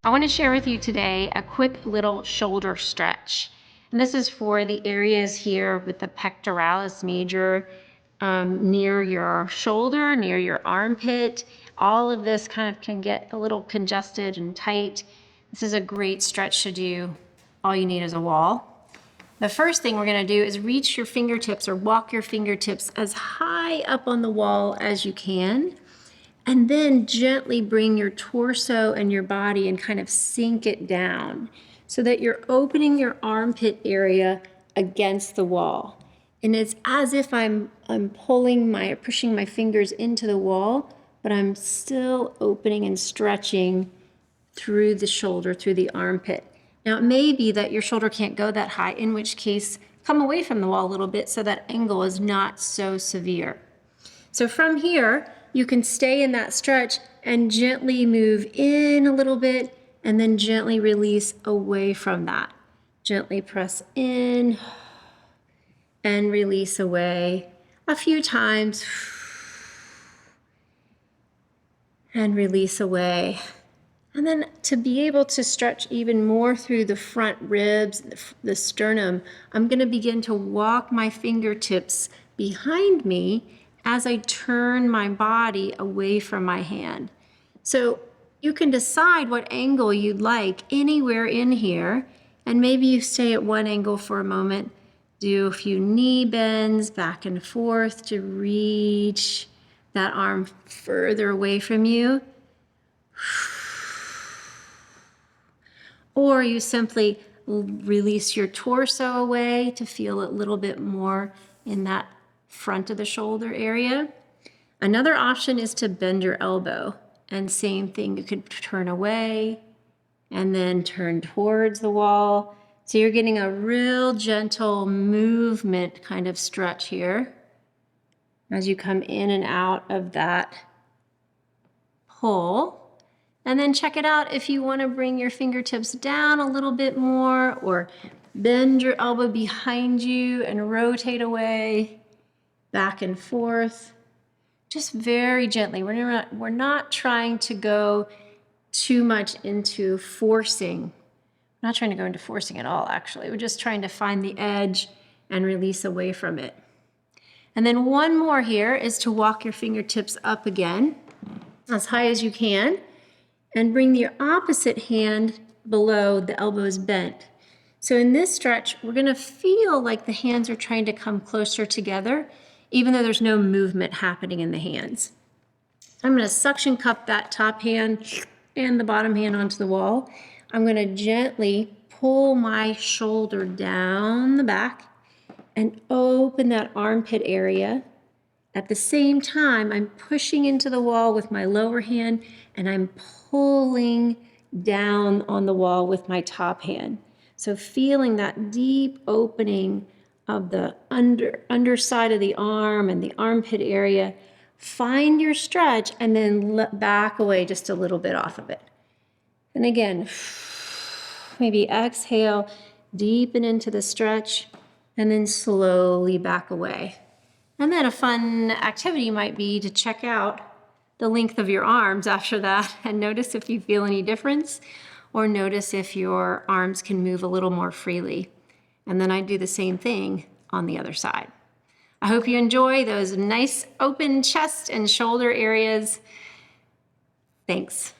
I want to share with you today a quick little shoulder stretch. And this is for the areas here with the pectoralis major, near your shoulder, near your armpit. All of this kind of can get a little congested and tight. This is a great stretch to do. All you need is a wall. The first thing we're going to do is reach your fingertips or walk your fingertips as high up on the wall as you can. And then gently bring your torso and your body and kind of sink it down so that you're opening your armpit area against the wall. And it's as if I'm pushing my fingers into the wall, but I'm still opening and stretching through the shoulder, through the armpit. Now it may be that your shoulder can't go that high, in which case come away from the wall a little bit so that angle is not so severe. So from here, you can stay in that stretch and gently move in a little bit and then gently release away from that. Gently press in and release away a few times and release away. And then to be able to stretch even more through the front ribs, the sternum, I'm going to begin to walk my fingertips behind me as I turn my body away from my hand. So you can decide what angle you'd like anywhere in here, and maybe you stay at one angle for a moment, do a few knee bends back and forth to reach that arm further away from you. Or you simply release your torso away to feel a little bit more in that front of the shoulder area. Another option is to bend your elbow, and same thing, you could turn away and then turn towards the wall. So you're getting a real gentle movement kind of stretch here as you come in and out of that pull. And then check it out if you want to bring your fingertips down a little bit more, or bend your elbow behind you and rotate away, back and forth, just very gently. We're not trying to go too much into forcing. We're not trying to go into forcing at all, actually. We're just trying to find the edge and release away from it. And then one more here is to walk your fingertips up again, as high as you can, and bring your opposite hand below the elbows bent. So in this stretch, we're going to feel like the hands are trying to come closer together, even though there's no movement happening in the hands. I'm going to suction cup that top hand and the bottom hand onto the wall. I'm going to gently pull my shoulder down the back and open that armpit area. At the same time, I'm pushing into the wall with my lower hand and I'm pulling down on the wall with my top hand. So feeling that deep opening of the underside of the arm and the armpit area. Find your stretch and then back away just a little bit off of it. And again, maybe exhale, deepen into the stretch, and then slowly back away. And then a fun activity might be to check out the length of your arms after that and notice if you feel any difference, or notice if your arms can move a little more freely. And then I do the same thing on the other side. I hope you enjoy those nice open chest and shoulder areas. Thanks.